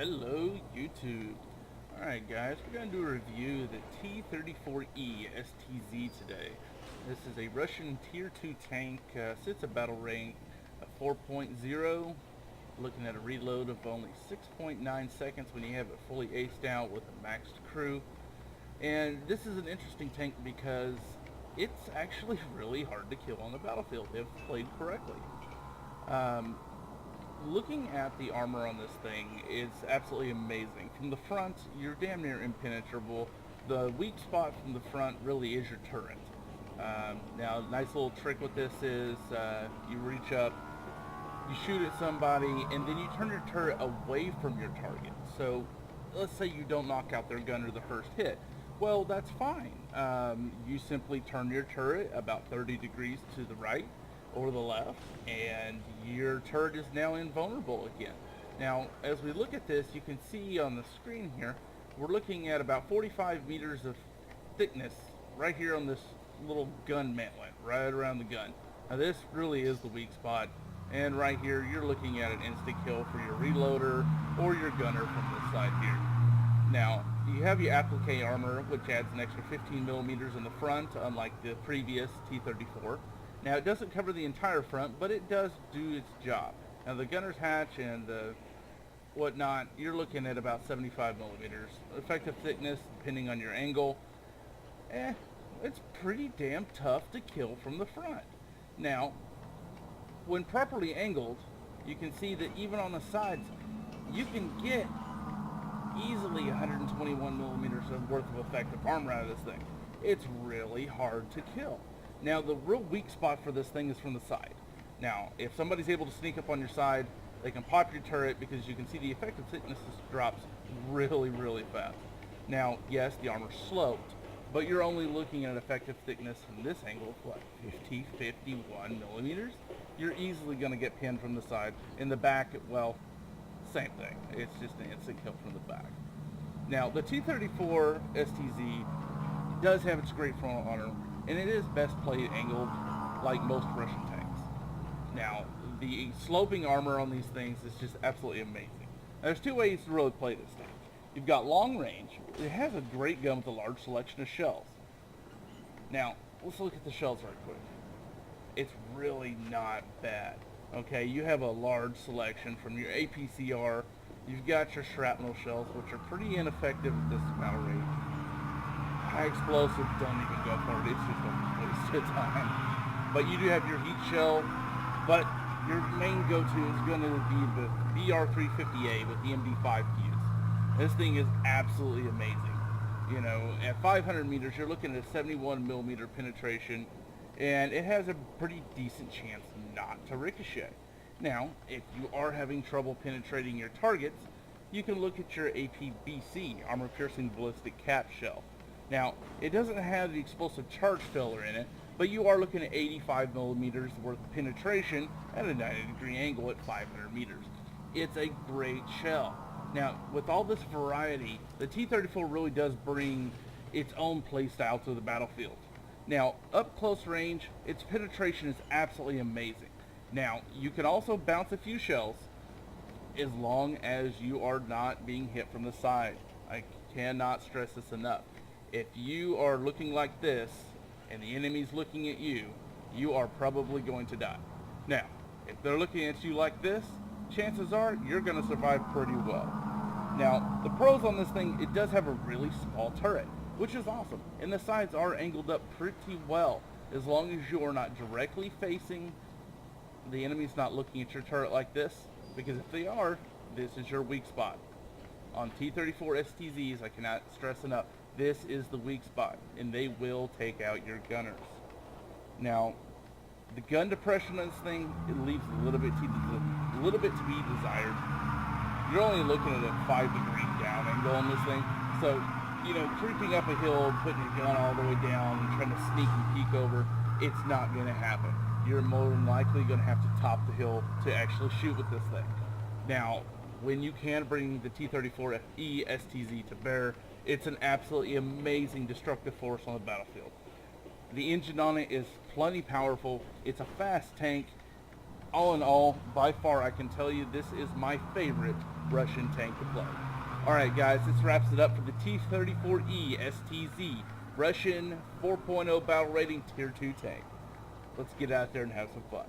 Hello YouTube. Alright guys, we're going to do a review of the T-34E STZ today. This is a Russian Tier 2 tank, sits at battle rank of 4.0, looking at a reload of only 6.9 seconds when you have it fully aced out with a maxed crew. And this is an interesting tank because it's actually really hard to kill on the battlefield if played correctly. Looking at the armor on this thing is absolutely amazing. From the front, you're damn near impenetrable. The weak spot from the front really is your turret. Now, nice little trick with this is you reach up, you shoot at somebody, and then you turn your turret away from your target. So, let's say you don't knock out their gunner the first hit. Well, that's fine. You simply turn your turret about 30 degrees to the right or the left, and your turret is now invulnerable again. Now, as we look at this, you can see on the screen here, we're looking at about 45 meters of thickness right here on this little gun mantlet, right around the gun. Now, this really is the weak spot, and right here, you're looking at an instant kill for your reloader or your gunner from this side here. Now, you have your applique armor, which adds an extra 15 millimeters in the front, unlike the previous T-34. Now, it doesn't cover the entire front, but it does do its job. Now, the gunner's hatch and the whatnot, you're looking at about 75 millimeters. Effective thickness, depending on your angle, it's pretty damn tough to kill from the front. Now, when properly angled, you can see that even on the sides, you can get easily 121 millimeters worth of effective armor out of this thing. It's really hard to kill. Now, the real weak spot for this thing is from the side. Now, if somebody's able to sneak up on your side, they can pop your turret because you can see the effective thickness drops really, really fast. Now, yes, the armor's sloped, but you're only looking at effective thickness from this angle of what, 50, 51 millimeters? You're easily going to get pinned from the side. In the back, well, same thing. It's just an instant kill from the back. Now, the T-34 STZ does have its great frontal armor, and it is best played angled like most Russian tanks. Now, the sloping armor on these things is just absolutely amazing. Now, there's two ways to really play this tank. You've got long range. It has a great gun with a large selection of shells. Now, let's look at the shells right quick. It's really not bad. Okay, you have a large selection from your APCR. You've got your shrapnel shells, which are pretty ineffective at this battle rate. High explosive, don't even go for it. It's just a waste of time. But you do have your heat shell, but your main go-to is going to be the BR350A with the MD5 fuse. This thing is absolutely amazing. You know, at 500 meters, you're looking at a 71 millimeter penetration, and it has a pretty decent chance not to ricochet. Now, if you are having trouble penetrating your targets, you can look at your APBC, armor-piercing ballistic cap shell. Now, it doesn't have the explosive charge filler in it, but you are looking at 85 millimeters worth of penetration at a 90-degree angle at 500 meters. It's a great shell. Now, with all this variety, the T-34 really does bring its own playstyle to the battlefield. Now, up close range, its penetration is absolutely amazing. Now, you can also bounce a few shells as long as you are not being hit from the side. I cannot stress this enough. If you are looking like this and the enemy's looking at you, you are probably going to die. Now, if they're looking at you like this, chances are you're going to survive pretty well. Now, the pros on this thing, it does have a really small turret, which is awesome. And the sides are angled up pretty well, as long as you are not directly facing the enemy's not looking at your turret like this, because if they are, this is your weak spot. On T-34 STZs, I cannot stress enough, this is the weak spot, and they will take out your gunners. Now, the gun depression on this thing, it leaves a little bit to be desired. You're only looking at a 5-degree down angle on this thing, so, you know, creeping up a hill, putting your gun all the way down, and trying to sneak and peek over, it's not going to happen. You're more than likely going to have to top the hill to actually shoot with this thing. Now, when you can bring the T-34E STZ to bear, it's an absolutely amazing destructive force on the battlefield. The engine on it is plenty powerful. It's a fast tank. all in all, by far, I can tell you this is my favorite Russian tank to play. Alright guys, this wraps it up for the T-34E STZ Russian 4.0 battle rating tier 2 tank. Let's get out there and have some fun.